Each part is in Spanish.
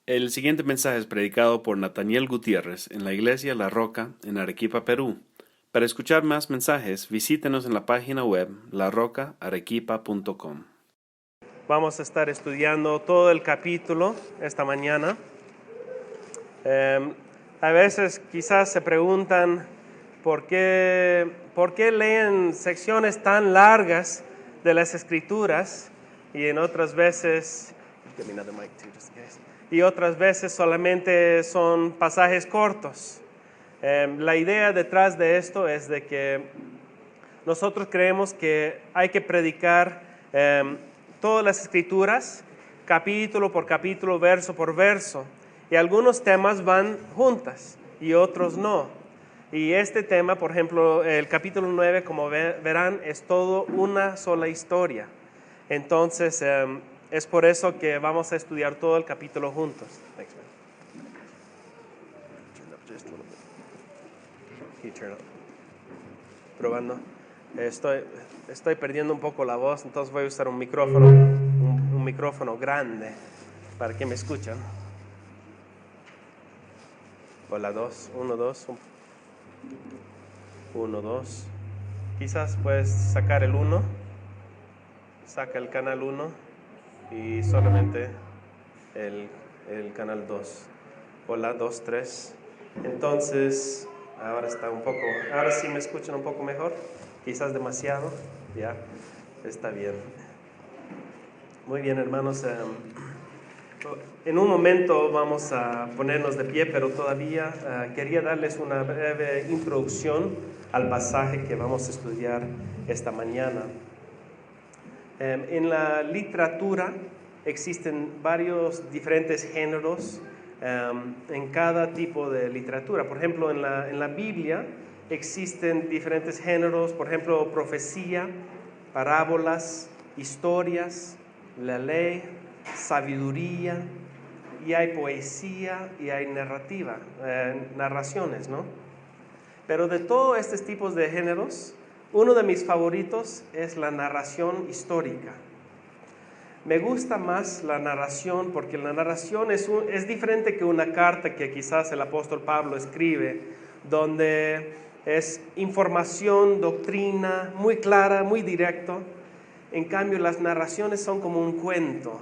El siguiente mensaje es predicado por Nathaniel Gutiérrez en la Iglesia La Roca en Arequipa, Perú. Para escuchar más mensajes, visítenos en la página web larocaarequipa.com. Vamos a estar estudiando todo el capítulo esta mañana. A veces quizás se preguntan por qué leen secciones tan largas de las Escrituras y en otras veces solamente son pasajes cortos. La idea detrás de esto es de que nosotros creemos que hay que predicar todas las Escrituras, capítulo por capítulo, verso por verso. Y algunos temas van juntas y otros no. Y este tema, por ejemplo, el capítulo 9, como verán, es todo una sola historia. Entonces, es por eso que vamos a estudiar todo el capítulo juntos. Thanks, man. Probando. Estoy perdiendo un poco la voz, entonces voy a usar un micrófono grande para que me escuchen. Hola, 2, 1, 2, 1, 2. Quizás puedes sacar el 1, saca el canal 1 y solamente el canal 2. Hola, 2, 3. Entonces, ahora sí me escuchan un poco mejor, quizás demasiado, ya, está bien. Muy bien, hermanos. En un momento vamos a ponernos de pie, pero todavía quería darles una breve introducción al pasaje que vamos a estudiar esta mañana. En la literatura existen varios diferentes géneros en cada tipo de literatura. Por ejemplo, en la Biblia existen diferentes géneros, por ejemplo, profecía, parábolas, historias, la ley, sabiduría, y hay poesía y hay narraciones, ¿no? Pero de todos estos tipos de géneros, uno de mis favoritos es la narración histórica. Me gusta más la narración porque la narración es diferente que una carta que quizás el apóstol Pablo escribe, donde es información, doctrina, muy clara, muy directo. En cambio, las narraciones son como un cuento.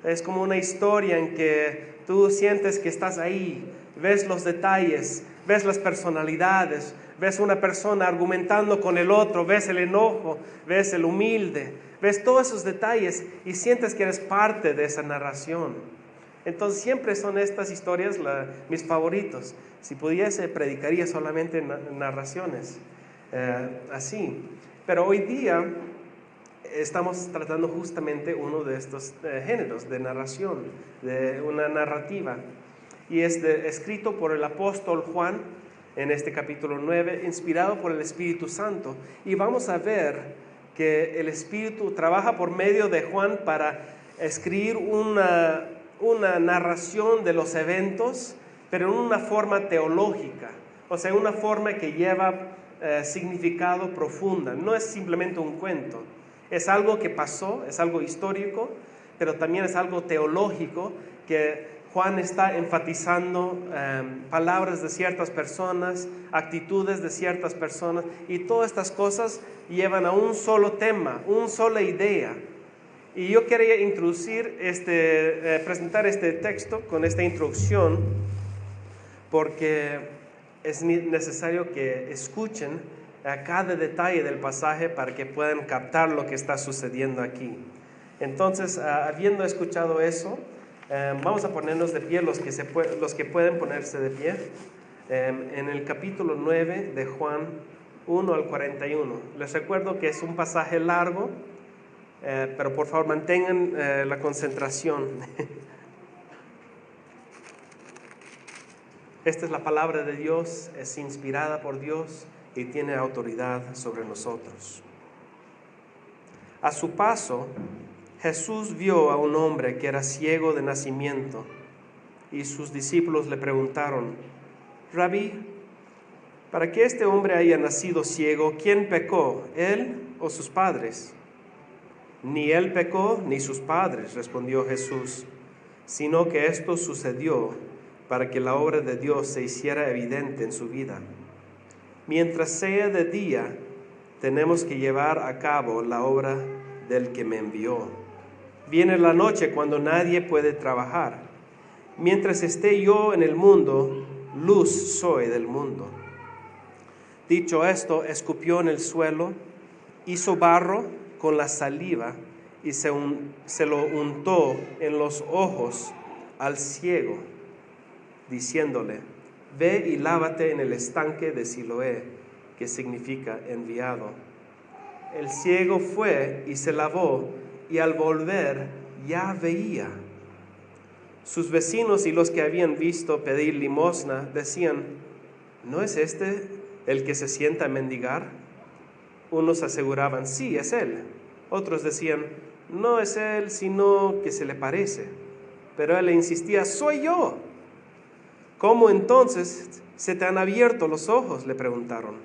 Es como una historia en que tú sientes que estás ahí, ves los detalles, ves las personalidades, ves una persona argumentando con el otro, ves el enojo, ves el humilde, ves todos esos detalles y sientes que eres parte de esa narración. Entonces siempre son estas historias mis favoritos. Si pudiese, predicaría solamente narraciones así. Pero hoy día estamos tratando justamente uno de estos géneros de narración, de una narrativa. Y es escrito por el apóstol Juan en este capítulo 9, inspirado por el Espíritu Santo. Y vamos a ver que el Espíritu trabaja por medio de Juan para escribir una narración de los eventos, pero en una forma teológica, o sea, una forma que lleva significado profundo. No es simplemente un cuento. Es algo que pasó, es algo histórico, pero también es algo teológico que Juan está enfatizando palabras de ciertas personas, actitudes de ciertas personas, y todas estas cosas llevan a un solo tema, una sola idea. Y yo quería presentar este texto con esta introducción, porque es necesario que escuchen a cada detalle del pasaje para que puedan captar lo que está sucediendo aquí. Entonces, habiendo escuchado eso, vamos a ponernos de pie, los que pueden ponerse de pie, en el capítulo 9 de Juan 1 al 41. Les recuerdo que es un pasaje largo, pero por favor mantengan la concentración. Esta es la palabra de Dios, es inspirada por Dios y tiene autoridad sobre nosotros. A su paso, Jesús vio a un hombre que era ciego de nacimiento, y sus discípulos le preguntaron: Rabí, para que este hombre haya nacido ciego, ¿quién pecó, él o sus padres? Ni él pecó ni sus padres, respondió Jesús, sino que esto sucedió para que la obra de Dios se hiciera evidente en su vida. Mientras sea de día, tenemos que llevar a cabo la obra del que me envió. Viene la noche cuando nadie puede trabajar. Mientras esté yo en el mundo, luz soy del mundo. Dicho esto, escupió en el suelo, hizo barro con la saliva y se lo untó en los ojos al ciego, diciéndole: ve y lávate en el estanque de Siloé, que significa enviado. El ciego fue y se lavó, y al volver ya veía. Sus vecinos y los que habían visto pedir limosna decían: ¿no es este el que se sienta a mendigar? Unos aseguraban: sí, es él. Otros decían: no es él, sino que se le parece. Pero él le insistía: soy yo. ¿Cómo entonces se te han abierto los ojos?, le preguntaron.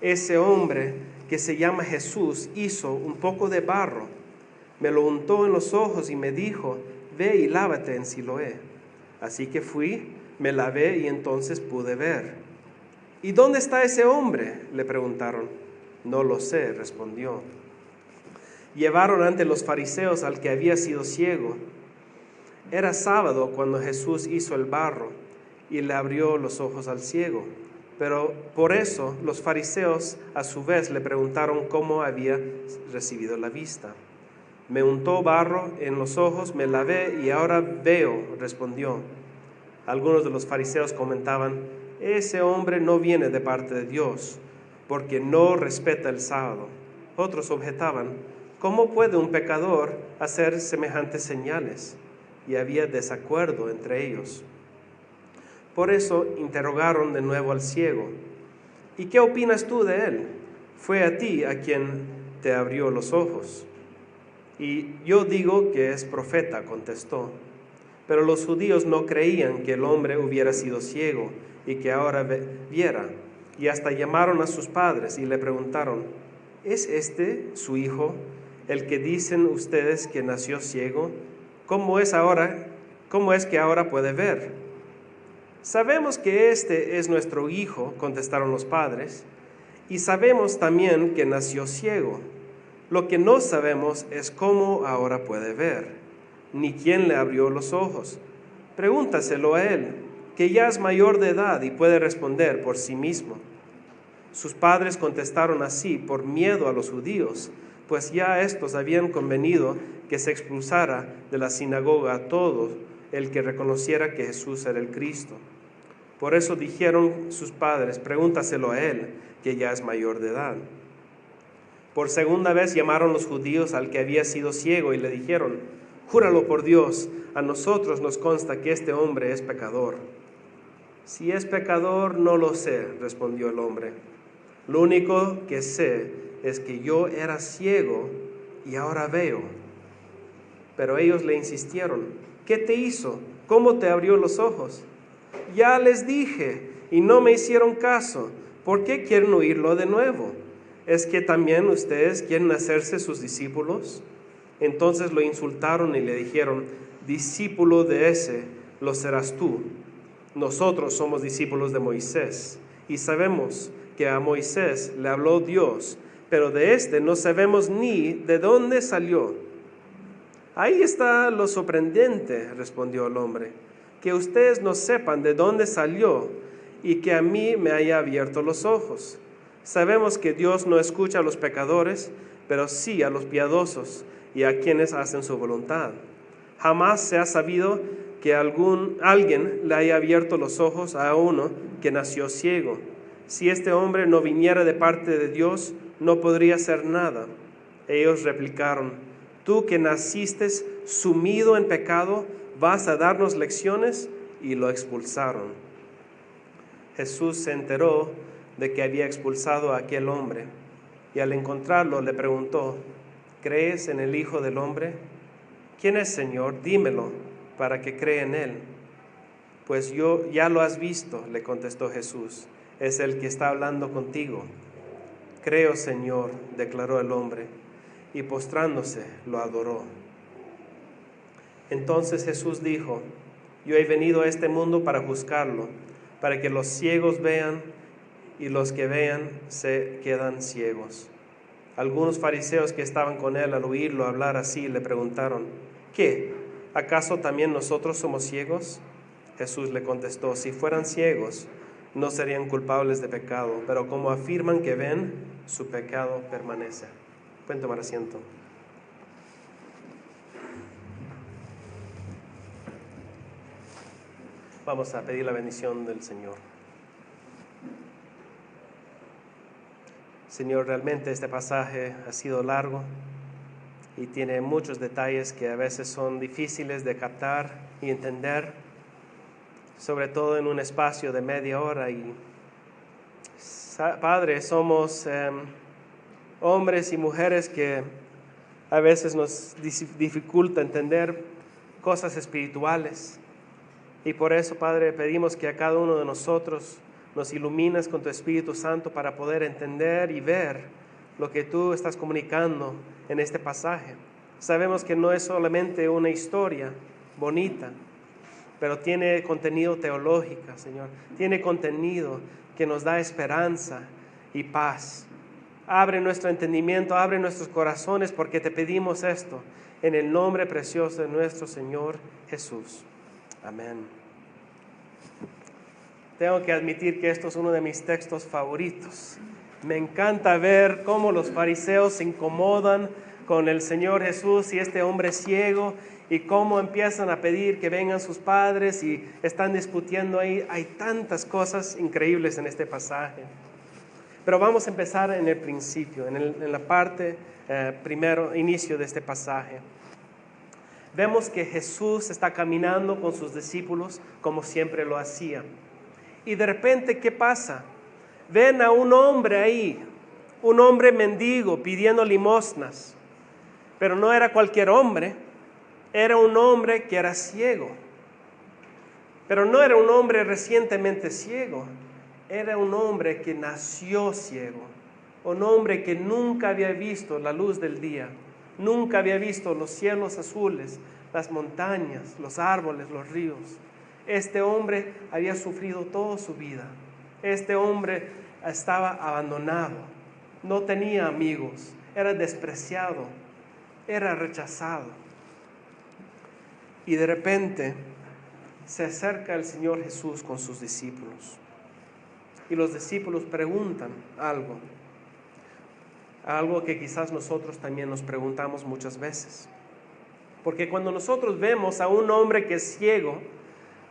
Ese hombre que se llama Jesús hizo un poco de barro, me lo untó en los ojos y me dijo: ve y lávate en Siloé. Así que fui, me lavé y entonces pude ver. ¿Y dónde está ese hombre?, le preguntaron. No lo sé, respondió. Llevaron ante los fariseos al que había sido ciego. Era sábado cuando Jesús hizo el barro y le abrió los ojos al ciego. Pero por eso los fariseos a su vez le preguntaron cómo había recibido la vista. Me untó barro en los ojos, me lavé y ahora veo, respondió. Algunos de los fariseos comentaban: ese hombre no viene de parte de Dios, porque no respeta el sábado. Otros objetaban: ¿cómo puede un pecador hacer semejantes señales? Y había desacuerdo entre ellos. Por eso interrogaron de nuevo al ciego: ¿y qué opinas tú de él? Fue a ti a quien te abrió los ojos. Y yo digo que es profeta, contestó. Pero los judíos no creían que el hombre hubiera sido ciego y que ahora viera. Y hasta llamaron a sus padres y le preguntaron: ¿es este su hijo, el que dicen ustedes que nació ciego? ¿Cómo es que ahora puede ver? Sabemos que este es nuestro hijo, contestaron los padres, y sabemos también que nació ciego. Lo que no sabemos es cómo ahora puede ver, ni quién le abrió los ojos. Pregúntaselo a él, que ya es mayor de edad y puede responder por sí mismo. Sus padres contestaron así por miedo a los judíos, pues ya estos habían convenido que se expulsara de la sinagoga a todo el que reconociera que Jesús era el Cristo. Por eso dijeron sus padres: pregúntaselo a él, que ya es mayor de edad. Por segunda vez llamaron los judíos al que había sido ciego y le dijeron: júralo por Dios, a nosotros nos consta que este hombre es pecador. Si es pecador, no lo sé, respondió el hombre. Lo único que sé es que yo era ciego y ahora veo. Pero ellos le insistieron: ¿qué te hizo? ¿Cómo te abrió los ojos? Ya les dije y no me hicieron caso. ¿Por qué quieren oírlo de nuevo? ¿Es que también ustedes quieren hacerse sus discípulos? Entonces lo insultaron y le dijeron: discípulo de ese lo serás tú. Nosotros somos discípulos de Moisés y sabemos que a Moisés le habló Dios, pero de este no sabemos ni de dónde salió. Ahí está lo sorprendente, respondió el hombre, que ustedes no sepan de dónde salió y que a mí me haya abierto los ojos. Sabemos que Dios no escucha a los pecadores, pero sí a los piadosos y a quienes hacen su voluntad. Jamás se ha sabido que alguien le haya abierto los ojos a uno que nació ciego. Si este hombre no viniera de parte de Dios, no podría hacer nada. Ellos replicaron: tú que naciste sumido en pecado, ¿vas a darnos lecciones? Y lo expulsaron. Jesús se enteró de que había expulsado a aquel hombre, y al encontrarlo le preguntó: ¿crees en el Hijo del Hombre? ¿Quién es, Señor? Dímelo, para que crea en él. Pues ya lo has visto, le contestó Jesús, es el que está hablando contigo. Creo, Señor, declaró el hombre, y postrándose lo adoró. Entonces Jesús dijo: yo he venido a este mundo para juzgarlo, para que los ciegos vean y los que vean se quedan ciegos. Algunos fariseos que estaban con él al oírlo hablar así le preguntaron: ¿qué? ¿Acaso también nosotros somos ciegos? Jesús le contestó: si fueran ciegos, no serían culpables de pecado, pero como afirman que ven, su pecado permanece. Pueden tomar asiento. Vamos a pedir la bendición del Señor. Señor, realmente este pasaje ha sido largo y tiene muchos detalles que a veces son difíciles de captar y entender, sobre todo en un espacio de media hora. Y Padre, somos hombres y mujeres que a veces nos dificulta entender cosas espirituales. Y por eso, Padre, pedimos que a cada uno de nosotros nos ilumines con tu Espíritu Santo para poder entender y ver lo que tú estás comunicando en este pasaje. Sabemos que no es solamente una historia bonita, pero tiene contenido teológico, Señor. Tiene contenido que nos da esperanza y paz. Abre nuestro entendimiento, abre nuestros corazones, porque te pedimos esto en el nombre precioso de nuestro Señor Jesús. Amén. Tengo que admitir que esto es uno de mis textos favoritos. Me encanta ver cómo los fariseos se incomodan con el Señor Jesús y este hombre ciego, y cómo empiezan a pedir que vengan sus padres y están discutiendo ahí. Hay tantas cosas increíbles en este pasaje. Pero vamos a empezar en el principio, en la parte inicio de este pasaje. Vemos que Jesús está caminando con sus discípulos como siempre lo hacía. Y de repente, ¿qué pasa? Ven a un hombre ahí, un hombre mendigo pidiendo limosnas. Pero no era cualquier hombre, era un hombre que era ciego. Pero no era un hombre recientemente ciego, era un hombre que nació ciego. Un hombre que nunca había visto la luz del día, nunca había visto los cielos azules, las montañas, los árboles, los ríos. Este hombre había sufrido toda su vida. Este hombre estaba abandonado, no tenía amigos, era despreciado, era rechazado. Y de repente se acerca el Señor Jesús con sus discípulos. Y los discípulos preguntan algo que quizás nosotros también nos preguntamos muchas veces. Porque cuando nosotros vemos a un hombre que es ciego,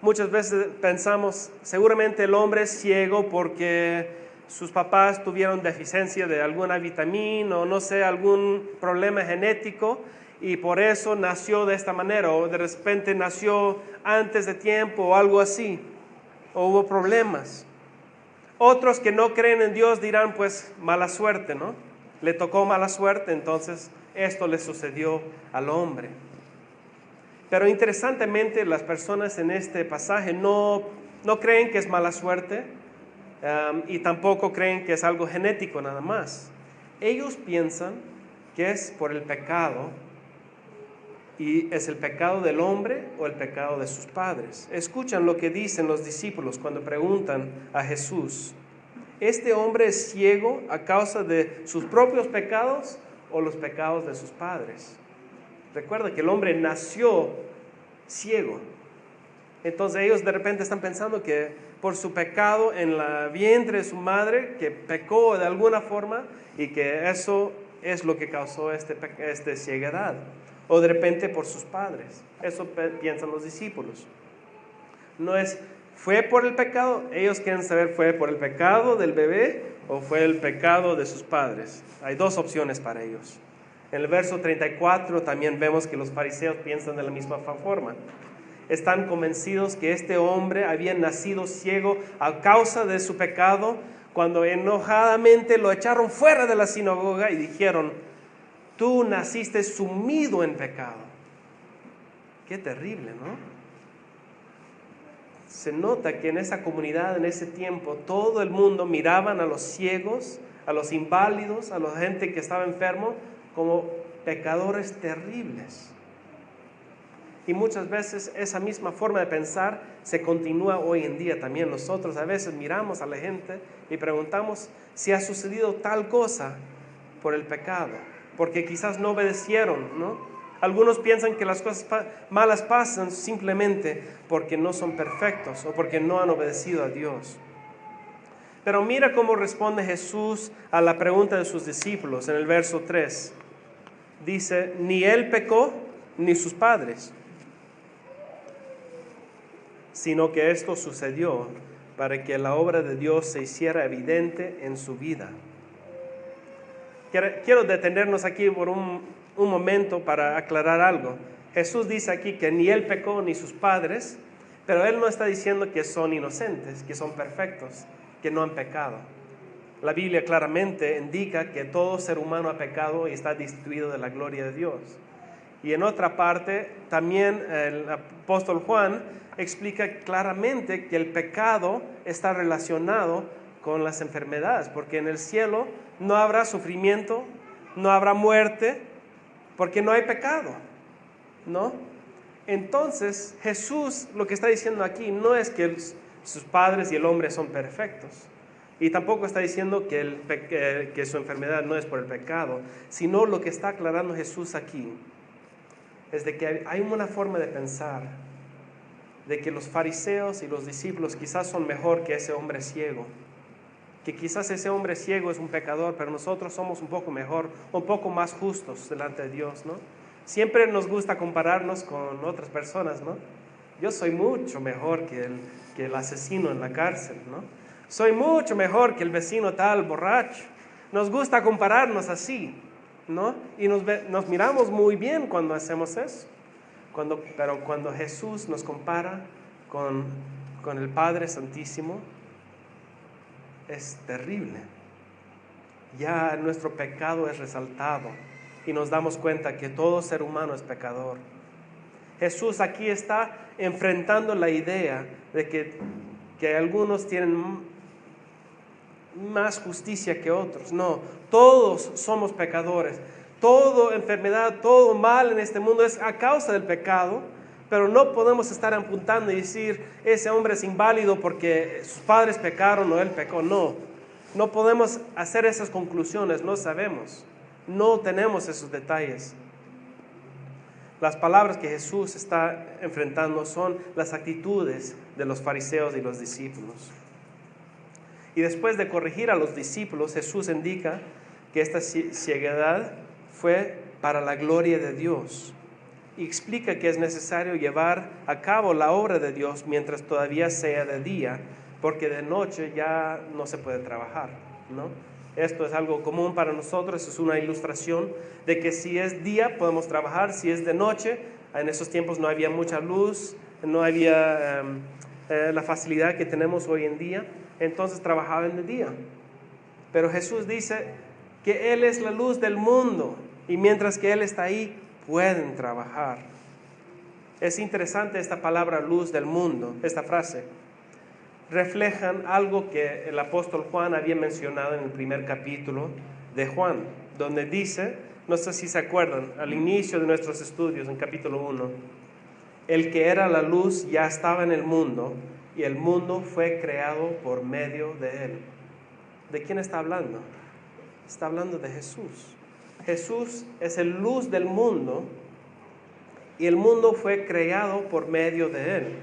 muchas veces pensamos, seguramente el hombre es ciego porque sus papás tuvieron deficiencia de alguna vitamina o no sé, algún problema genético, y por eso nació de esta manera, o de repente nació antes de tiempo o algo así, o hubo problemas. Otros que no creen en Dios dirán, pues mala suerte, ¿no? Le tocó mala suerte, entonces esto le sucedió al hombre. Pero interesantemente, las personas en este pasaje no creen que es mala suerte, y tampoco creen que es algo genético nada más. Ellos piensan que es por el pecado, y es el pecado del hombre o el pecado de sus padres. Escuchan lo que dicen los discípulos cuando preguntan a Jesús: ¿este hombre es ciego a causa de sus propios pecados o los pecados de sus padres? Recuerda que el hombre nació ciego. Entonces ellos de repente están pensando que por su pecado en la vientre de su madre, que pecó de alguna forma, y que eso es lo que causó esta ceguedad. O de repente por sus padres. Eso piensan los discípulos. No es, ¿fue por el pecado? Ellos quieren saber, ¿fue por el pecado del bebé o fue el pecado de sus padres? Hay dos opciones para ellos. En el verso 34 también vemos que los fariseos piensan de la misma forma. Están convencidos que este hombre había nacido ciego a causa de su pecado, cuando enojadamente lo echaron fuera de la sinagoga y dijeron: tú naciste sumido en pecado. Qué terrible, ¿no? Se nota que en esa comunidad, en ese tiempo, todo el mundo miraban a los ciegos, a los inválidos, a la gente que estaba enfermo, como pecadores terribles. Y muchas veces esa misma forma de pensar se continúa hoy en día también. Nosotros a veces miramos a la gente y preguntamos si ha sucedido tal cosa por el pecado, porque quizás no obedecieron, ¿no? Algunos piensan que las cosas malas pasan simplemente porque no son perfectos o porque no han obedecido a Dios. Pero mira cómo responde Jesús a la pregunta de sus discípulos en el verso 3. Dice, ni él pecó ni sus padres, sino que esto sucedió para que la obra de Dios se hiciera evidente en su vida. Quiero detenernos aquí por un momento para aclarar algo. Jesús dice aquí que ni él pecó ni sus padres, pero él no está diciendo que son inocentes, que son perfectos, que no han pecado. La Biblia claramente indica que todo ser humano ha pecado y está destituido de la gloria de Dios. Y en otra parte, también el apóstol Juan explica claramente que el pecado está relacionado con las enfermedades, porque en el cielo no habrá sufrimiento, no habrá muerte, porque no hay pecado, ¿no? Entonces, Jesús lo que está diciendo aquí no es que sus padres y el hombre son perfectos, y tampoco está diciendo que su enfermedad no es por el pecado, sino lo que está aclarando Jesús aquí es de que hay una forma de pensar de que los fariseos y los discípulos quizás son mejor que ese hombre ciego, que quizás ese hombre ciego es un pecador, pero nosotros somos un poco mejor, un poco más justos delante de Dios, ¿no? Siempre nos gusta compararnos con otras personas, ¿no? Yo soy mucho mejor que el asesino en la cárcel, ¿no? Soy mucho mejor que el vecino tal borracho. Nos gusta compararnos así, ¿no? Y nos miramos muy bien cuando hacemos eso. Pero cuando Jesús nos compara con el Padre Santísimo, es terrible. Ya nuestro pecado es resaltado y nos damos cuenta que todo ser humano es pecador. Jesús aquí está enfrentando la idea de que algunos tienen más justicia que otros. No, todos somos pecadores. Toda enfermedad, todo mal en este mundo es a causa del pecado, pero no podemos estar apuntando y decir, ese hombre es inválido porque sus padres pecaron o él pecó. No podemos hacer esas conclusiones, no sabemos, no tenemos esos detalles. Las palabras que Jesús está enfrentando son las actitudes de los fariseos y los discípulos. Y después de corregir a los discípulos, Jesús indica que esta ceguedad fue para la gloria de Dios. Y explica que es necesario llevar a cabo la obra de Dios mientras todavía sea de día, porque de noche ya no se puede trabajar, ¿no? Esto es algo común para nosotros, es una ilustración de que si es día podemos trabajar, si es de noche, en esos tiempos no había mucha luz, no había la facilidad que tenemos hoy en día, entonces trabajaban de día. Pero Jesús dice que Él es la luz del mundo y mientras que Él está ahí, pueden trabajar. Es interesante esta palabra luz del mundo, esta frase. Reflejan algo que el apóstol Juan había mencionado en el primer capítulo de Juan, donde dice, no sé si se acuerdan, al inicio de nuestros estudios en capítulo 1, el que era la luz ya estaba en el mundo y el mundo fue creado por medio de él. ¿De quién está hablando? Está hablando de Jesús. Jesús es el luz del mundo y el mundo fue creado por medio de él,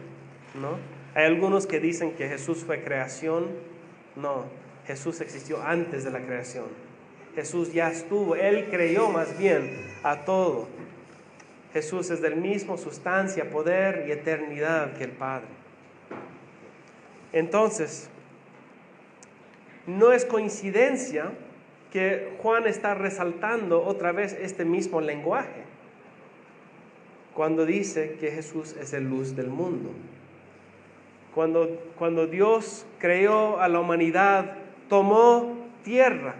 ¿no? Hay algunos que dicen que Jesús fue creación. No, Jesús existió antes de la creación. Jesús ya estuvo, Él creó más bien a todo. Jesús es del mismo sustancia, poder y eternidad que el Padre. Entonces, no es coincidencia que Juan está resaltando otra vez este mismo lenguaje cuando dice que Jesús es el luz del mundo. Cuando Dios creó a la humanidad, tomó tierra,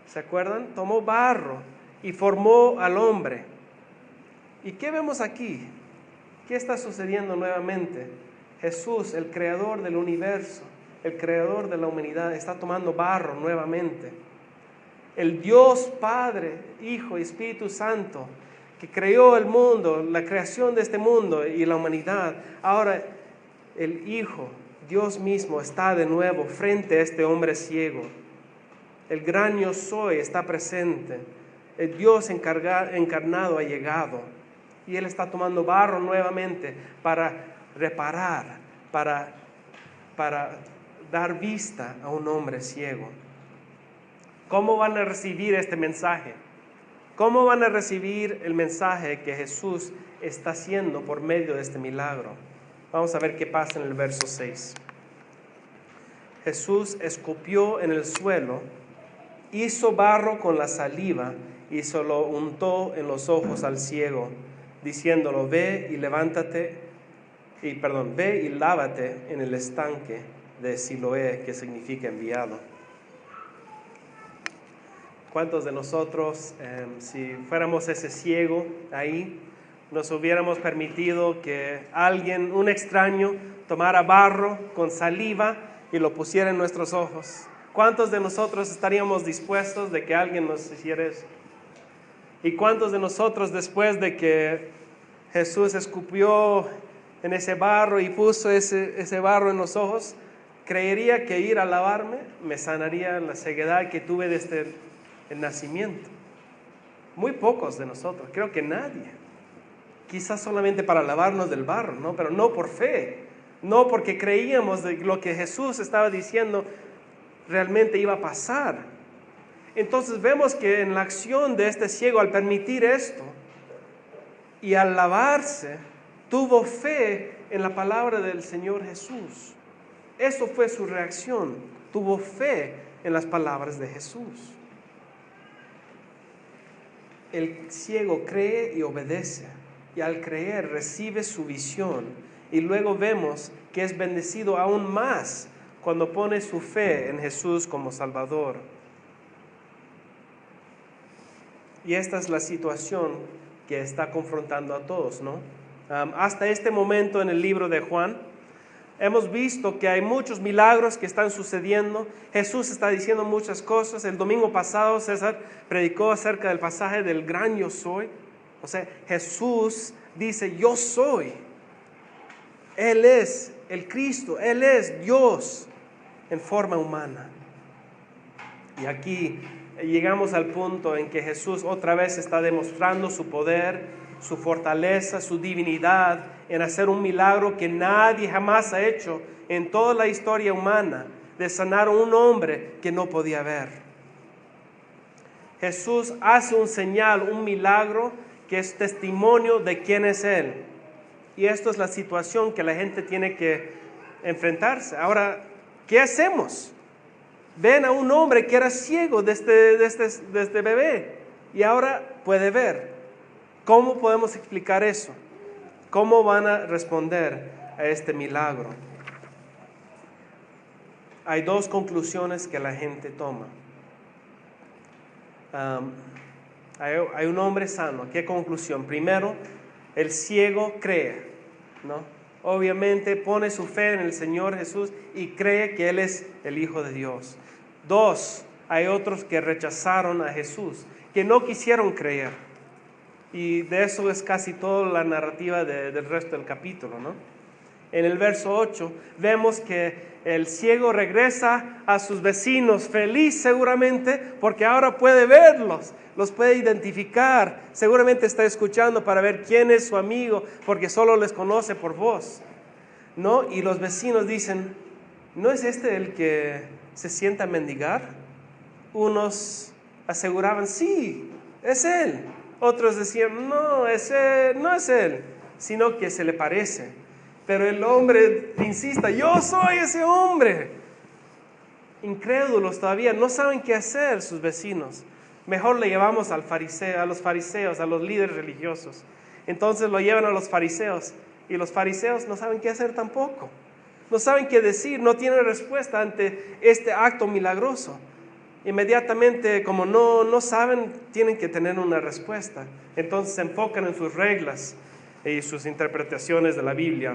¿se acuerdan? Tomó barro y formó al hombre. ¿Y qué vemos aquí? ¿Qué está sucediendo nuevamente? Jesús, el creador del universo, el creador de la humanidad, está tomando barro nuevamente. El Dios Padre, Hijo y Espíritu Santo, que creó el mundo, la creación de este mundo y la humanidad. Ahora el Hijo, Dios mismo, está de nuevo frente a este hombre ciego. El gran yo soy está presente. El Dios encarnado ha llegado. Y Él está tomando barro nuevamente para reparar, para dar vista a un hombre ciego. ¿Cómo van a recibir este mensaje? ¿Cómo van a recibir el mensaje que Jesús está haciendo por medio de este milagro? Vamos a ver qué pasa en el verso 6. Jesús escupió en el suelo, hizo barro con la saliva y se lo untó en los ojos al ciego, diciéndolo, ve y lávate en el estanque de Siloé, que significa enviado. ¿Cuántos de nosotros, si fuéramos ese ciego ahí, nos hubiéramos permitido que alguien, un extraño, tomara barro con saliva y lo pusiera en nuestros ojos? ¿Cuántos de nosotros estaríamos dispuestos de que alguien nos hiciera eso? ¿Y cuántos de nosotros, después de que Jesús escupió en ese barro y puso ese barro en los ojos, creería que ir a lavarme me sanaría la ceguedad que tuve desde el nacimiento? Muy pocos de nosotros, creo que nadie. Quizás solamente para lavarnos del barro, ¿no? Pero no por fe, no porque creíamos de lo que Jesús estaba diciendo realmente iba a pasar. Entonces vemos que en la acción de este ciego, al permitir esto y al lavarse, tuvo fe en la palabra del Señor Jesús. Eso fue su reacción, tuvo fe en las palabras de Jesús. El ciego cree y obedece, y al creer recibe su visión, y luego vemos que es bendecido aún más cuando pone su fe en Jesús como Salvador. Y esta es la situación que está confrontando a todos, ¿no? Hasta este momento en el libro de Juan, hemos visto que hay muchos milagros que están sucediendo. Jesús está diciendo muchas cosas. El domingo pasado César predicó acerca del pasaje del gran yo soy. O sea, Jesús dice yo soy. Él es el Cristo, Él es Dios en forma humana. Y aquí llegamos al punto en que Jesús otra vez está demostrando su poder, su fortaleza, su divinidad en hacer un milagro que nadie jamás ha hecho en toda la historia humana, de sanar a un hombre que no podía ver. Jesús hace un señal, un milagro que es testimonio de quién es Él. Y esto es la situación que la gente tiene que enfrentarse. Ahora, ¿qué hacemos? Ven a un hombre que era ciego desde bebé y ahora puede ver. ¿Cómo podemos explicar eso? ¿Cómo van a responder a este milagro? Hay dos conclusiones que la gente toma. Hay un hombre sano. ¿Qué conclusión? Primero, el ciego cree, ¿no? Obviamente pone su fe en el Señor Jesús y cree que Él es el Hijo de Dios. Dos, hay otros que rechazaron a Jesús, que no quisieron creer. Y de eso es casi toda la narrativa del resto del capítulo, ¿no? En el verso 8 vemos que el ciego regresa a sus vecinos feliz seguramente porque ahora puede verlos, los puede identificar. Seguramente está escuchando para ver quién es su amigo porque solo les conoce por voz, ¿no? Y los vecinos dicen, ¿no es este el que se sienta a mendigar? Unos aseguraban, sí, es él. Otros decían, no es él, sino que se le parece. Pero el hombre insiste, yo soy ese hombre. Incrédulos todavía, no saben qué hacer sus vecinos. Mejor le llevamos a los fariseos, a los líderes religiosos. Entonces lo llevan a los fariseos y los fariseos no saben qué hacer tampoco. No saben qué decir, no tienen respuesta ante este acto milagroso. Inmediatamente, como no saben, tienen que tener una respuesta. Entonces se enfocan en sus reglas y sus interpretaciones de la Biblia.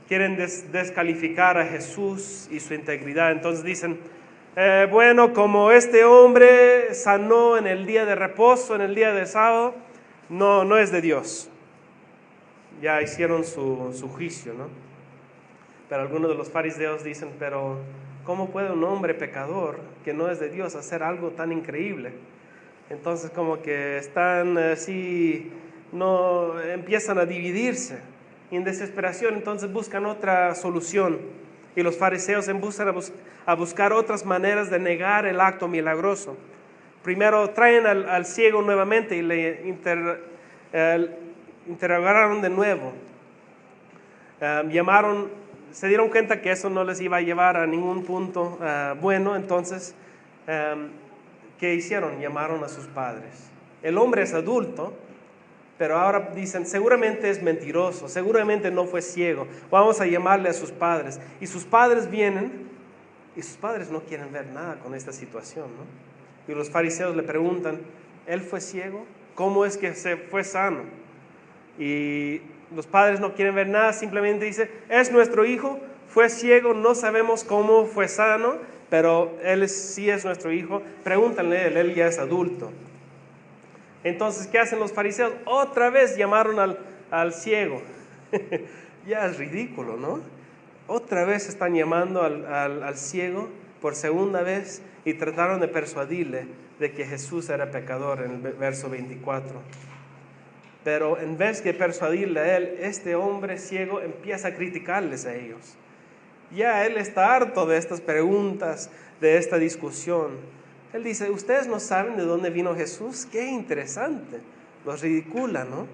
Quieren descalificar a Jesús y su integridad. Entonces dicen, bueno, como este hombre sanó en el día de reposo, en el día de sábado, no es de Dios. Ya hicieron su juicio, ¿no? Pero algunos de los fariseos dicen, pero ¿cómo puede un hombre pecador que no es de Dios hacer algo tan increíble? Entonces como que están así, no empiezan a dividirse. Y en desesperación entonces buscan otra solución. Y los fariseos empiezan a buscar otras maneras de negar el acto milagroso. Primero traen al ciego nuevamente y le interrogaron de nuevo. Se dieron cuenta que eso no les iba a llevar a ningún punto bueno, entonces, ¿qué hicieron? Llamaron a sus padres. El hombre es adulto, pero ahora dicen, seguramente es mentiroso, seguramente no fue ciego, vamos a llamarle a sus padres. Y sus padres vienen, y sus padres no quieren ver nada con esta situación, ¿no? Y los fariseos le preguntan, ¿él fue ciego? ¿Cómo es que se fue sano? Y los padres no quieren ver nada, simplemente dicen, es nuestro hijo, fue ciego, no sabemos cómo fue sano, pero él sí es nuestro hijo, pregúntanle a él ya es adulto. Entonces, ¿qué hacen los fariseos? Otra vez llamaron al ciego. Ya es ridículo, ¿no? Otra vez están llamando al ciego por segunda vez y trataron de persuadirle de que Jesús era pecador en el verso 24. Pero en vez de persuadirle a él, este hombre ciego empieza a criticarles a ellos. Ya él está harto de estas preguntas, de esta discusión. Él dice, ¿ustedes no saben de dónde vino Jesús? ¡Qué interesante! Los ridicula, ¿no?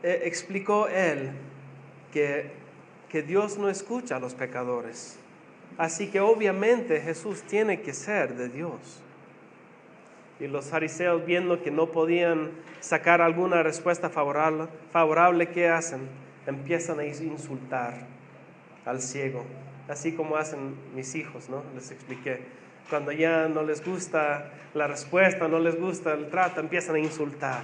Explicó él que Dios no escucha a los pecadores. Así que obviamente Jesús tiene que ser de Dios. Y los fariseos, viendo que no podían sacar alguna respuesta favorable, ¿qué hacen? Empiezan a insultar al ciego, así como hacen mis hijos, ¿no? Les expliqué. Cuando ya no les gusta la respuesta, no les gusta el trato, empiezan a insultar,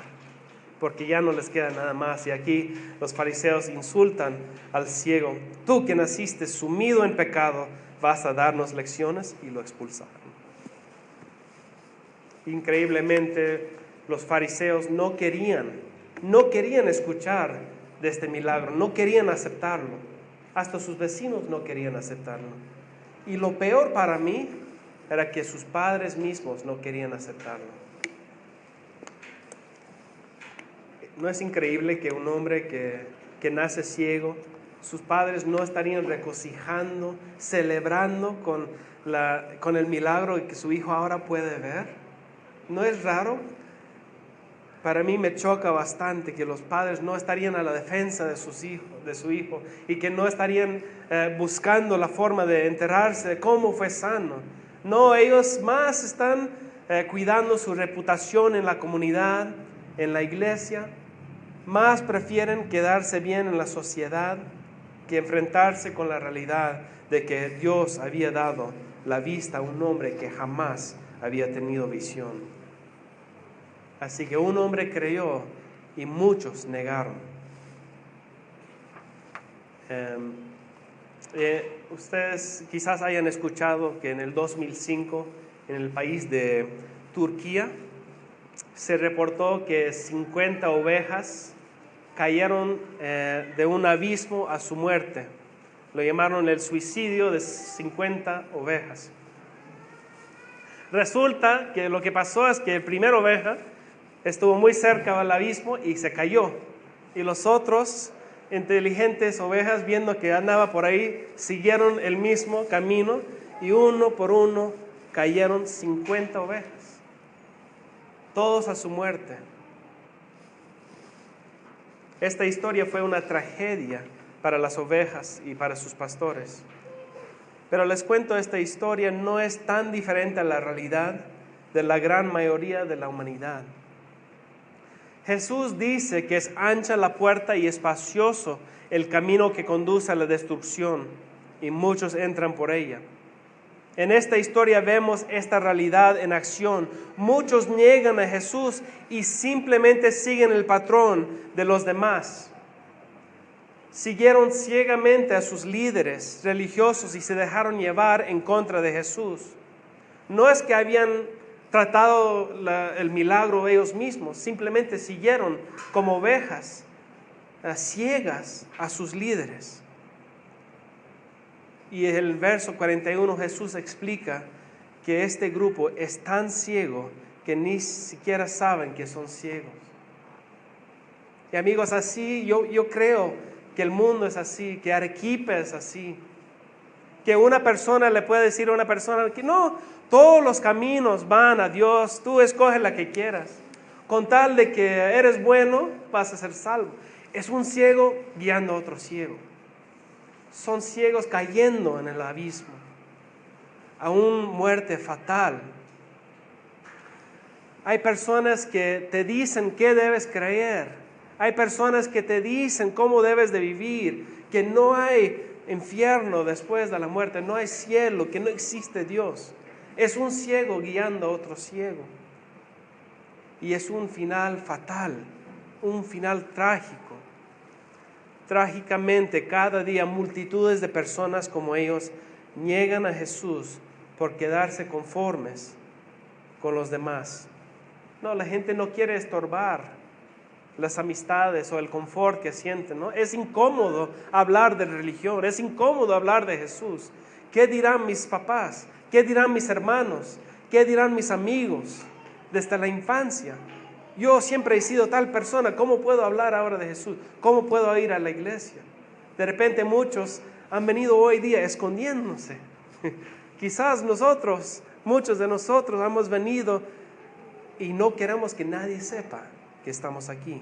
porque ya no les queda nada más. Y aquí los fariseos insultan al ciego. Tú que naciste sumido en pecado, vas a darnos lecciones, y lo expulsaron. Increíblemente, los fariseos no querían escuchar de este milagro, no querían aceptarlo. Hasta sus vecinos no querían aceptarlo. Y lo peor para mí era que sus padres mismos no querían aceptarlo. ¿No es increíble que un hombre que nace ciego, sus padres no estarían regocijando, celebrando con el milagro de que su hijo ahora puede ver? ¿No es raro? Para mí me choca bastante que los padres no estarían a la defensa de su hijo y que no estarían buscando la forma de enterarse de cómo fue sano. No, ellos más están cuidando su reputación en la comunidad, en la iglesia. Más prefieren quedarse bien en la sociedad que enfrentarse con la realidad de que Dios había dado la vista a un hombre que jamás había tenido visión. Así que un hombre creyó y muchos negaron. Ustedes quizás hayan escuchado que en el 2005, en el país de Turquía, se reportó que 50 ovejas cayeron de un abismo a su muerte. Lo llamaron el suicidio de 50 ovejas. Resulta que lo que pasó es que la primera oveja estuvo muy cerca del abismo y se cayó. Y los otros inteligentes ovejas, viendo que andaba por ahí, siguieron el mismo camino y uno por uno cayeron 50 ovejas. Todos a su muerte. Esta historia fue una tragedia para las ovejas y para sus pastores. Pero les cuento, esta historia no es tan diferente a la realidad de la gran mayoría de la humanidad. Jesús dice que es ancha la puerta y espacioso el camino que conduce a la destrucción, y muchos entran por ella. En esta historia vemos esta realidad en acción. Muchos niegan a Jesús y simplemente siguen el patrón de los demás. Siguieron ciegamente a sus líderes religiosos y se dejaron llevar en contra de Jesús. No es que habían tratado el milagro ellos mismos, simplemente siguieron como ovejas ciegas a sus líderes. Y en el verso 41 Jesús explica que este grupo es tan ciego que ni siquiera saben que son ciegos. Y amigos, así yo creo que el mundo es así, que Arequipa es así. Que una persona le puede decir a una persona que no, todos los caminos van a Dios, tú escoge la que quieras. Con tal de que eres bueno, vas a ser salvo. Es un ciego guiando a otro ciego. Son ciegos cayendo en el abismo, a una muerte fatal. Hay personas que te dicen qué debes creer. Hay personas que te dicen cómo debes de vivir, que no hay infierno después de la muerte, no hay cielo, que no existe Dios. Es un ciego guiando a otro ciego. Y es un final fatal, un final trágico. Trágicamente, cada día multitudes de personas como ellos niegan a Jesús por quedarse conformes con los demás. No, la gente no quiere estorbar las amistades o el confort que sienten, ¿no? Es incómodo hablar de religión, es incómodo hablar de Jesús. ¿Qué dirán mis papás? ¿Qué dirán mis hermanos? ¿Qué dirán mis amigos desde la infancia? Yo siempre he sido tal persona, ¿cómo puedo hablar ahora de Jesús? ¿Cómo puedo ir a la iglesia? De repente muchos han venido hoy día escondiéndose. Quizás muchos de nosotros hemos venido y no queremos que nadie sepa que estamos aquí.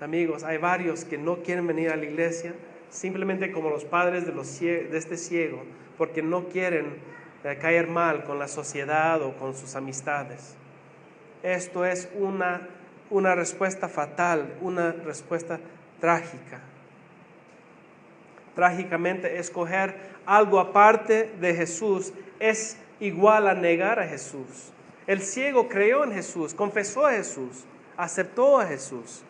Amigos, hay varios que no quieren venir a la iglesia simplemente como los padres de este ciego, porque no quieren caer mal con la sociedad o con sus amistades. Esto es una respuesta fatal, una respuesta trágica. Trágicamente, escoger algo aparte de Jesús es igual a negar a Jesús. El ciego creyó en Jesús, confesó a Jesús, aceptó a Jesús.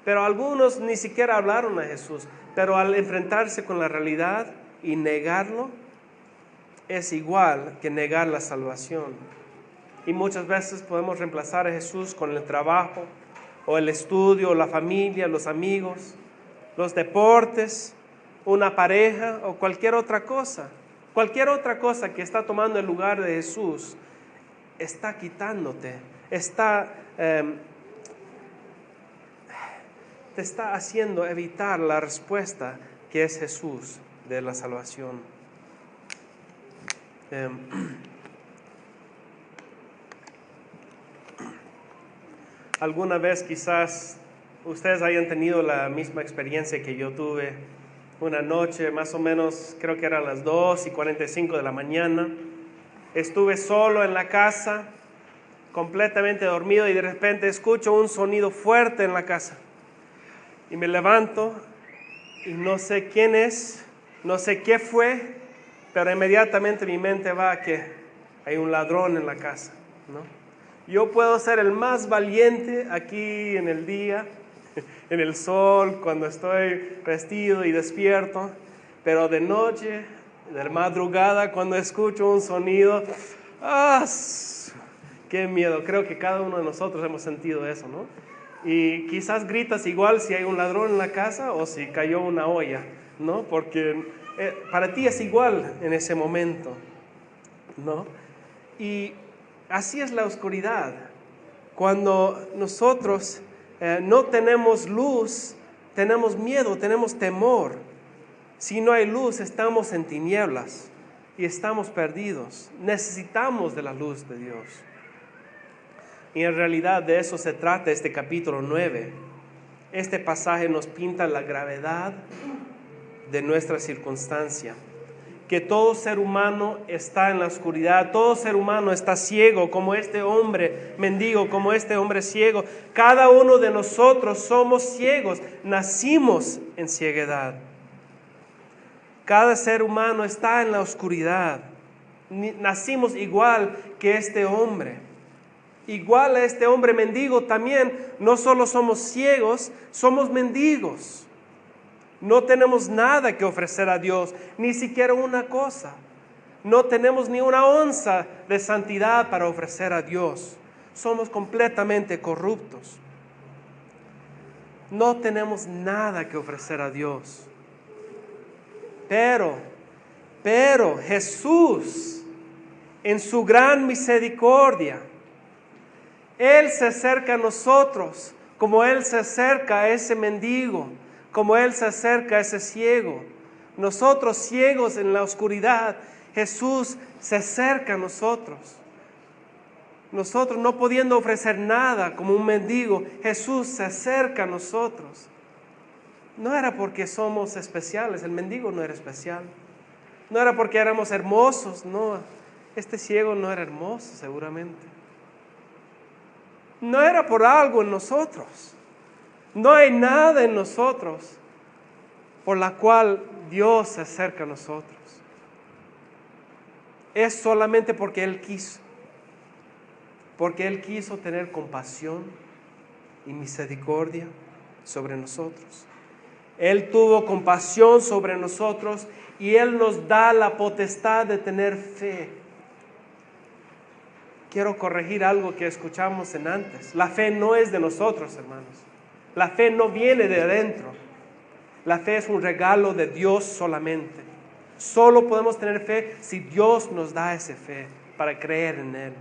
Pero algunos ni siquiera hablaron a Jesús. Pero al enfrentarse con la realidad y negarlo, es igual que negar la salvación. Y muchas veces podemos reemplazar a Jesús con el trabajo, o el estudio, o la familia, los amigos, los deportes, una pareja o cualquier otra cosa. Cualquier otra cosa que está tomando el lugar de Jesús está quitándote, te está haciendo evitar la respuesta que es Jesús de la salvación. Alguna vez quizás ustedes hayan tenido la misma experiencia que yo tuve. Una noche, más o menos, creo que eran las 2:45 de la mañana. Estuve solo en la casa, completamente dormido, y de repente escucho un sonido fuerte en la casa. Y me levanto y no sé quién es, no sé qué fue, pero inmediatamente mi mente va a que hay un ladrón en la casa, ¿no? Yo puedo ser el más valiente aquí en el día, en el sol, cuando estoy vestido y despierto, pero de noche, de madrugada, cuando escucho un sonido, ¡ah! ¡Qué miedo! Creo que cada uno de nosotros hemos sentido eso, ¿no? Y quizás gritas igual si hay un ladrón en la casa o si cayó una olla, ¿no? Porque para ti es igual en ese momento, ¿no? Y así es la oscuridad. Cuando nosotros no tenemos luz, tenemos miedo, tenemos temor. Si no hay luz, estamos en tinieblas y estamos perdidos. Necesitamos de la luz de Dios. Y en realidad de eso se trata este capítulo 9. Este pasaje nos pinta la gravedad de nuestra circunstancia. Que todo ser humano está en la oscuridad, todo ser humano está ciego, como este hombre mendigo, como este hombre ciego. Cada uno de nosotros somos ciegos, nacimos en ceguedad. Cada ser humano está en la oscuridad. Nacimos igual que este hombre. Igual a este hombre mendigo también, no solo somos ciegos, somos mendigos. No tenemos nada que ofrecer a Dios, ni siquiera una cosa. No tenemos ni una onza de santidad para ofrecer a Dios. Somos completamente corruptos. No tenemos nada que ofrecer a Dios. Pero Jesús, en su gran misericordia, Él se acerca a nosotros como Él se acerca a ese mendigo, como Él se acerca a ese ciego. Nosotros ciegos en la oscuridad, Jesús se acerca a nosotros. Nosotros no pudiendo ofrecer nada como un mendigo, Jesús se acerca a nosotros. No era porque somos especiales, el mendigo no era especial. No era porque éramos hermosos, no. Este ciego no era hermoso seguramente. No era por algo en nosotros. No hay nada en nosotros por la cual Dios se acerca a nosotros. Es solamente porque Él quiso. Porque Él quiso tener compasión y misericordia sobre nosotros. Él tuvo compasión sobre nosotros y Él nos da la potestad de tener fe. Quiero corregir algo que escuchamos en antes. La fe no es de nosotros, hermanos. La fe no viene de adentro. La fe es un regalo de Dios solamente. Solo podemos tener fe si Dios nos da esa fe para creer en Él.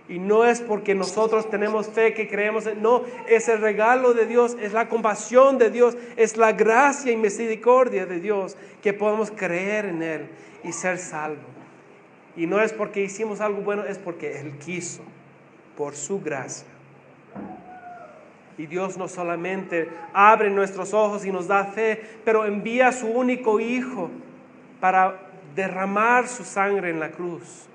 Y no es porque nosotros tenemos fe que creemos, no, es el regalo de Dios, es la compasión de Dios, es la gracia y misericordia de Dios que podemos creer en Él y ser salvos. Y no es porque hicimos algo bueno, es porque Él quiso, por su gracia. Y Dios no solamente abre nuestros ojos y nos da fe, pero envía a su único Hijo para derramar su sangre en la cruz,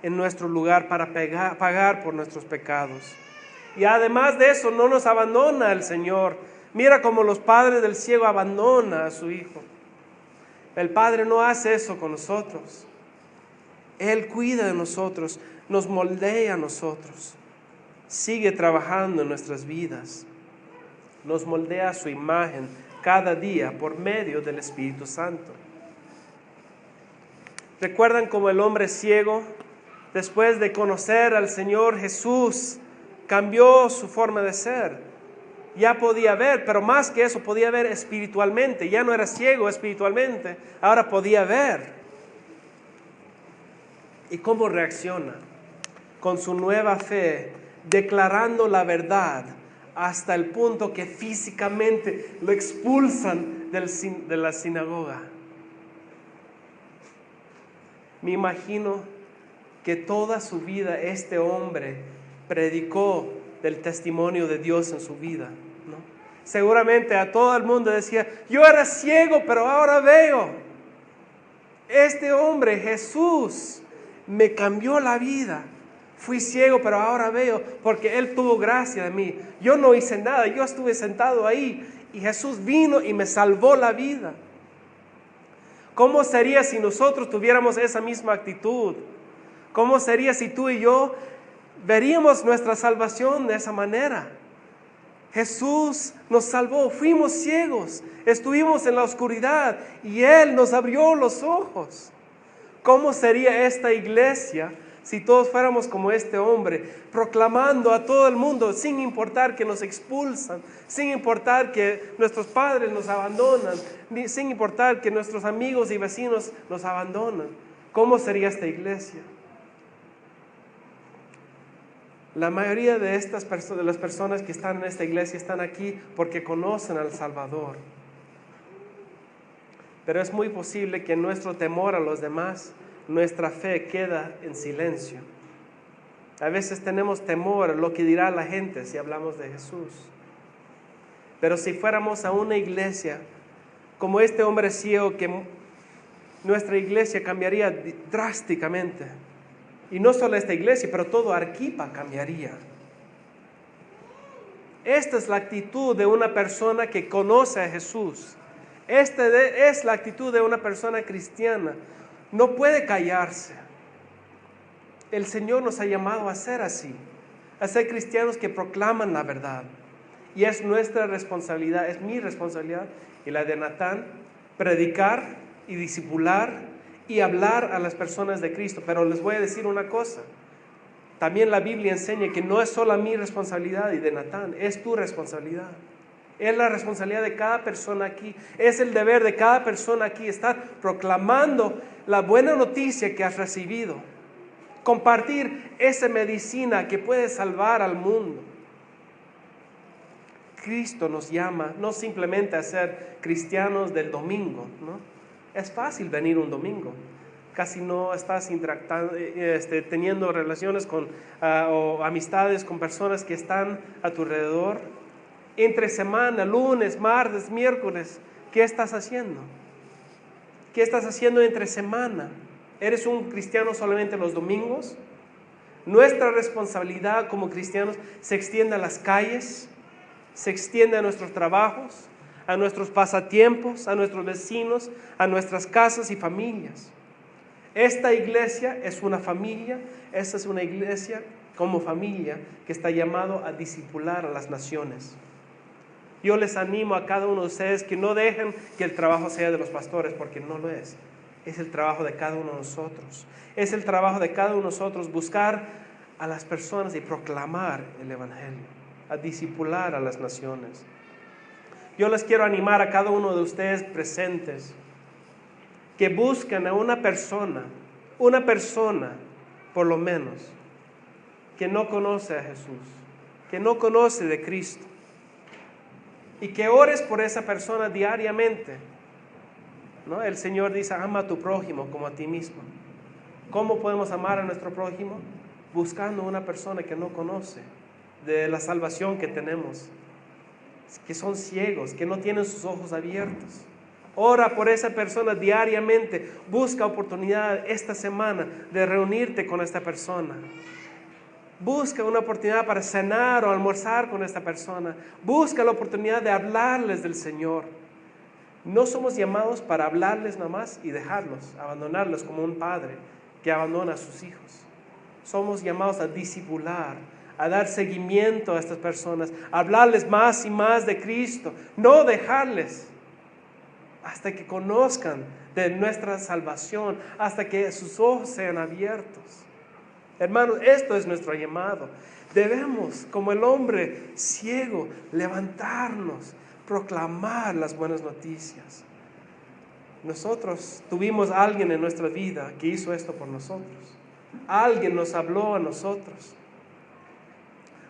en nuestro lugar, para pagar por nuestros pecados. Y además de eso, no nos abandona el Señor. Mira cómo los padres del ciego abandonan a su Hijo. El Padre no hace eso con nosotros. Él cuida de nosotros, nos moldea a nosotros. Sigue trabajando en nuestras vidas. Nos moldea a su imagen cada día por medio del Espíritu Santo. ¿Recuerdan cómo el hombre ciego, después de conocer al Señor Jesús, cambió su forma de ser? Ya podía ver, pero más que eso, podía ver espiritualmente. Ya no era ciego espiritualmente, ahora podía ver. ¿Y cómo reacciona? Con su nueva fe, declarando la verdad hasta el punto que físicamente lo expulsan de la sinagoga. Me imagino que toda su vida este hombre predicó del testimonio de Dios en su vida, ¿no? Seguramente a todo el mundo decía, yo era ciego, pero ahora veo. Este hombre, Jesús, me cambió la vida. Fui ciego, pero ahora veo, porque Él tuvo gracia de mí. Yo no hice nada, yo estuve sentado ahí y Jesús vino y me salvó la vida. ¿Cómo sería si nosotros tuviéramos esa misma actitud? ¿Cómo sería si tú y yo veríamos nuestra salvación de esa manera? Jesús nos salvó, fuimos ciegos, estuvimos en la oscuridad y Él nos abrió los ojos. ¿Cómo sería esta iglesia si todos fuéramos como este hombre, proclamando a todo el mundo, sin importar que nos expulsan, sin importar que nuestros padres nos abandonan, sin importar que nuestros amigos y vecinos nos abandonan? ¿Cómo sería esta iglesia? La mayoría de las personas que están en esta iglesia están aquí porque conocen al Salvador. Pero es muy posible que nuestro temor a los demás, nuestra fe queda en silencio. A veces tenemos temor a lo que dirá la gente si hablamos de Jesús. Pero si fuéramos a una iglesia como este hombre ciego, que nuestra iglesia cambiaría drásticamente. Y no solo esta iglesia, pero todo Arequipa cambiaría. Esta es la actitud de una persona que conoce a Jesús. Esta es la actitud de una persona cristiana. No puede callarse. El Señor nos ha llamado a ser así, a ser cristianos que proclaman la verdad. Y es nuestra responsabilidad, es mi responsabilidad y la de Natán, predicar y discipular y hablar a las personas de Cristo. Pero les voy a decir una cosa. También la Biblia enseña que no es solo mi responsabilidad y de Natán, es tu responsabilidad. Es la responsabilidad de cada persona aquí. Es el deber de cada persona aquí estar proclamando la buena noticia que has recibido. Compartir esa medicina que puede salvar al mundo. Cristo nos llama no simplemente a ser cristianos del domingo, ¿no? Es fácil venir un domingo. Casi no estás teniendo relaciones o amistades con personas que están a tu alrededor. Entre semana, lunes, martes, miércoles, ¿qué estás haciendo? ¿Qué estás haciendo entre semana? ¿Eres un cristiano solamente los domingos? Nuestra responsabilidad como cristianos se extiende a las calles, se extiende a nuestros trabajos, a nuestros pasatiempos, a nuestros vecinos, a nuestras casas y familias. Esta iglesia es una familia, esta es una iglesia como familia que está llamado a discipular a las naciones. Yo les animo a cada uno de ustedes que no dejen que el trabajo sea de los pastores, porque no lo es. Es el trabajo de cada uno de nosotros. Es el trabajo de cada uno de nosotros buscar a las personas y proclamar el Evangelio, a discipular a las naciones. Yo les quiero animar a cada uno de ustedes presentes que busquen a una persona por lo menos, que no conoce a Jesús, que no conoce de Cristo, y que ores por esa persona diariamente, ¿no? El Señor dice, ama a tu prójimo como a ti mismo. ¿Cómo podemos amar a nuestro prójimo? Buscando una persona que no conoce de la salvación que tenemos, que son ciegos, que no tienen sus ojos abiertos. Ora por esa persona diariamente. Busca oportunidad esta semana de reunirte con esta persona. Busca una oportunidad para cenar o almorzar con esta persona. Busca la oportunidad de hablarles del Señor. No somos llamados para hablarles nada más y dejarlos, abandonarlos como un padre que abandona a sus hijos. Somos llamados a discipular, a dar seguimiento a estas personas, a hablarles más y más de Cristo, no dejarles hasta que conozcan de nuestra salvación, hasta que sus ojos sean abiertos. Hermanos, esto es nuestro llamado. Debemos, como el hombre ciego, levantarnos, proclamar las buenas noticias. Nosotros tuvimos a alguien en nuestra vida que hizo esto por nosotros. Alguien nos habló a nosotros.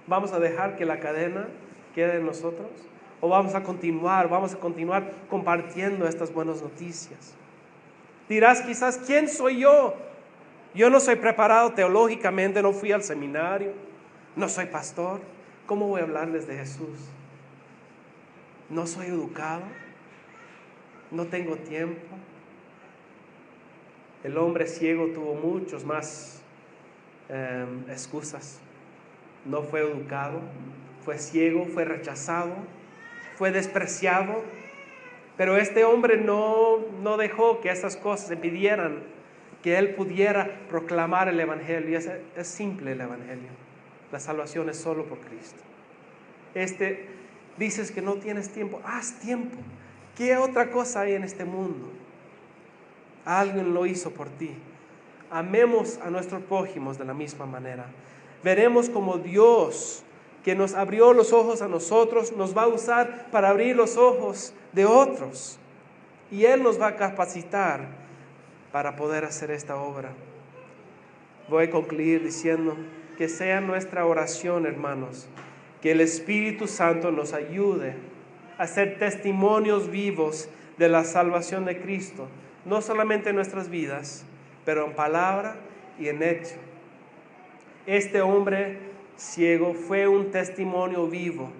¿Vamos a dejar que la cadena quede en nosotros? ¿O vamos a continuar compartiendo estas buenas noticias? Dirás quizás, ¿quién soy yo? Yo no soy preparado teológicamente, no fui al seminario, no soy pastor. ¿Cómo voy a hablarles de Jesús? No soy educado, no tengo tiempo. El hombre ciego tuvo muchos más excusas. No fue educado, fue ciego, fue rechazado, fue despreciado. Pero este hombre no dejó que esas cosas impidieran que él pudiera proclamar el Evangelio. Es simple el Evangelio. La salvación es solo por Cristo. Dices que no tienes tiempo. Haz tiempo. ¿Qué otra cosa hay en este mundo? Alguien lo hizo por ti. Amemos a nuestros prójimos de la misma manera. Veremos como Dios, que nos abrió los ojos a nosotros, nos va a usar para abrir los ojos de otros. Y Él nos va a capacitar para poder hacer esta obra. Voy a concluir diciendo que sea nuestra oración, hermanos, que el Espíritu Santo nos ayude a ser testimonios vivos de la salvación de Cristo, no solamente en nuestras vidas, pero en palabra y en hecho. Este hombre ciego fue un testimonio vivo,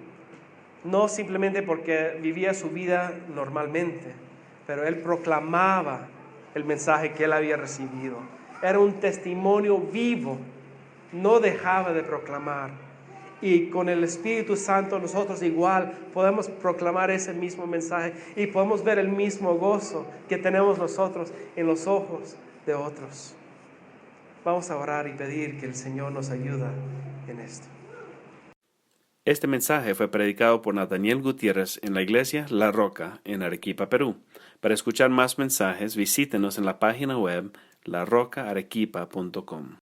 no simplemente porque vivía su vida normalmente, pero él proclamaba el mensaje que él había recibido. Era un testimonio vivo, no dejaba de proclamar. Y con el Espíritu Santo nosotros igual podemos proclamar ese mismo mensaje y podemos ver el mismo gozo que tenemos nosotros en los ojos de otros. Vamos a orar y pedir que el Señor nos ayude en esto. Este mensaje fue predicado por Nathaniel Gutiérrez en la iglesia La Roca en Arequipa, Perú. Para escuchar más mensajes, visítenos en la página web larocaarequipa.com.